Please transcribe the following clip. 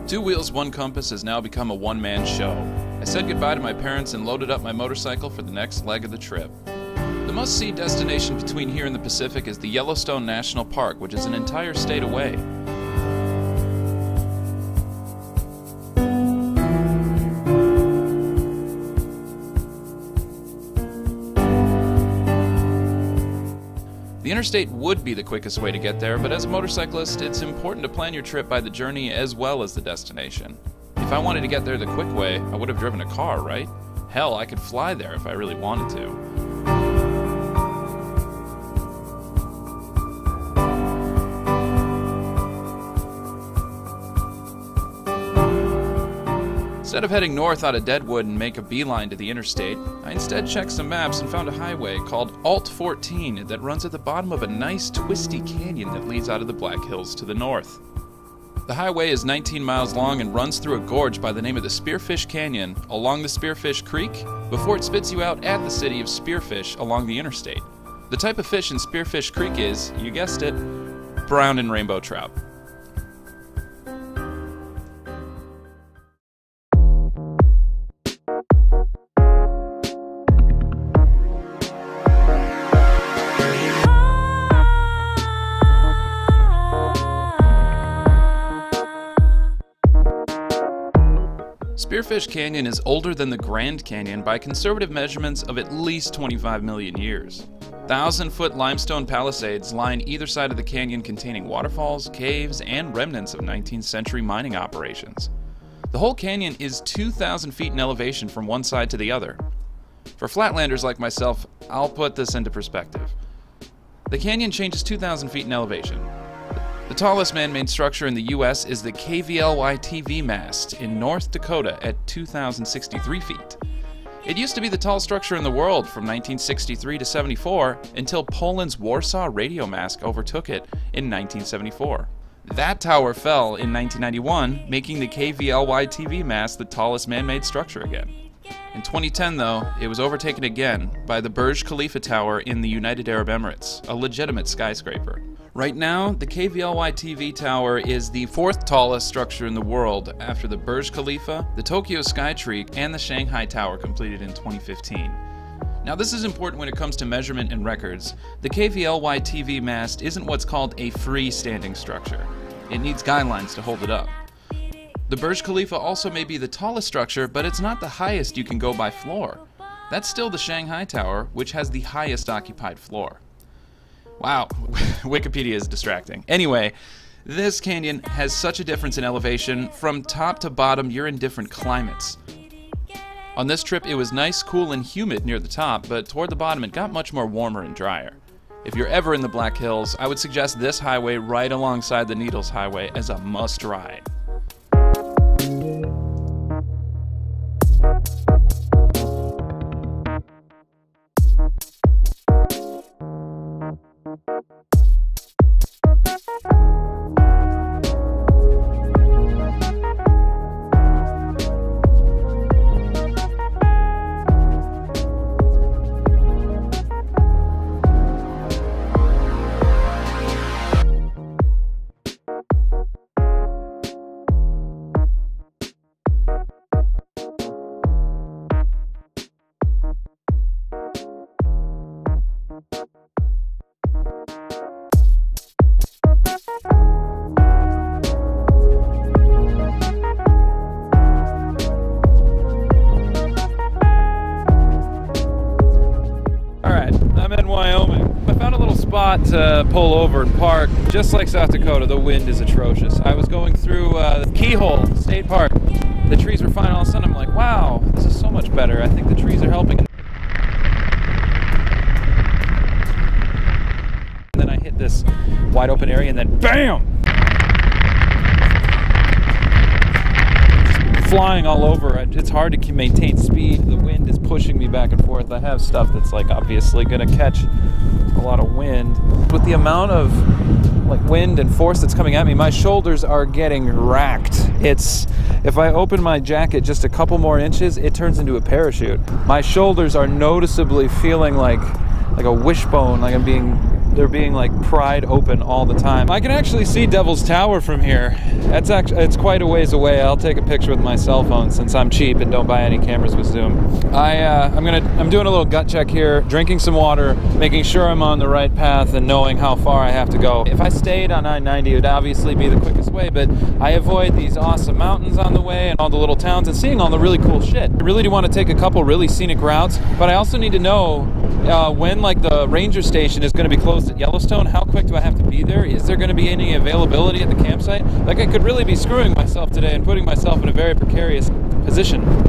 Two Wheels, One Compass has now become a one-man show. I said goodbye to my parents and loaded up my motorcycle for the next leg of the trip. The must-see destination between here and the Pacific is the Yellowstone National Park, which is an entire state away. The interstate would be the quickest way to get there, but as a motorcyclist, it's important to plan your trip by the journey as well as the destination. If I wanted to get there the quick way, I would have driven a car, right? Hell, I could fly there if I really wanted to. Instead of heading north out of Deadwood and make a beeline to the interstate, I instead checked some maps and found a highway called Alt-14 that runs at the bottom of a nice twisty canyon that leads out of the Black Hills to the north. The highway is 19 miles long and runs through a gorge by the name of the Spearfish Canyon along the Spearfish Creek before it spits you out at the city of Spearfish along the interstate. The type of fish in Spearfish Creek is, you guessed it, brown and rainbow trout. Spearfish Canyon is older than the Grand Canyon by conservative measurements of at least 25 million years. 1,000-foot limestone palisades line either side of the canyon containing waterfalls, caves, and remnants of 19th century mining operations. The whole canyon is 2,000 feet in elevation from one side to the other. For flatlanders like myself, I'll put this into perspective. The canyon changes 2,000 feet in elevation. The tallest man-made structure in the U.S. is the KVLY-TV mast in North Dakota at 2,063 feet. It used to be the tallest structure in the world from 1963 to 74 until Poland's Warsaw radio mast overtook it in 1974. That tower fell in 1991, making the KVLY-TV mast the tallest man-made structure again. In 2010, though, it was overtaken again by the Burj Khalifa Tower in the United Arab Emirates, a legitimate skyscraper. Right now, the KVLY-TV tower is the fourth tallest structure in the world after the Burj Khalifa, the Tokyo Skytree, and the Shanghai Tower completed in 2015. Now this is important when it comes to measurement and records. The KVLY-TV mast isn't what's called a freestanding structure. It needs guidelines to hold it up. The Burj Khalifa also may be the tallest structure, but it's not the highest you can go by floor. That's still the Shanghai Tower, which has the highest occupied floor. Wow, Wikipedia is distracting. Anyway, this canyon has such a difference in elevation. From top to bottom, you're in different climates. On this trip, it was nice, cool, and humid near the top, but toward the bottom, it got much more warmer and drier. If you're ever in the Black Hills, I would suggest this highway right alongside the Needles Highway as a must-ride. I'm in Wyoming. I found a little spot to pull over and park. Just like South Dakota, the wind is atrocious. I was going through Keyhole State Park. The trees were fine. All of a sudden I'm like, wow, this is so much better. I think the trees are helping. And then I hit this wide open area and then BAM! Flying all over. It's hard to maintain speed. The wind is pushing me back and forth. I have stuff that's like obviously gonna catch a lot of wind. With the amount of like wind and force that's coming at me, my shoulders are getting racked. If I open my jacket just a couple more inches, it turns into a parachute. My shoulders are noticeably feeling like a wishbone, like I'm being they're being like pried open all the time. I can actually see Devil's Tower from here. It's quite a ways away. I'll take a picture with my cell phone since I'm cheap and don't buy any cameras with zoom. I'm doing a little gut check here, drinking some water, making sure I'm on the right path and knowing how far I have to go. If I stayed on I-90, it would obviously be the quickest way, but I avoid these awesome mountains on the way and all the little towns and seeing all the really cool shit. I really do want to take a couple really scenic routes, but I also need to know when like the ranger station is going to be closed at Yellowstone. How quick do I have to be there? Is there going to be any availability at the campsite? Like, I could really be screwing myself today and putting myself in a very precarious position.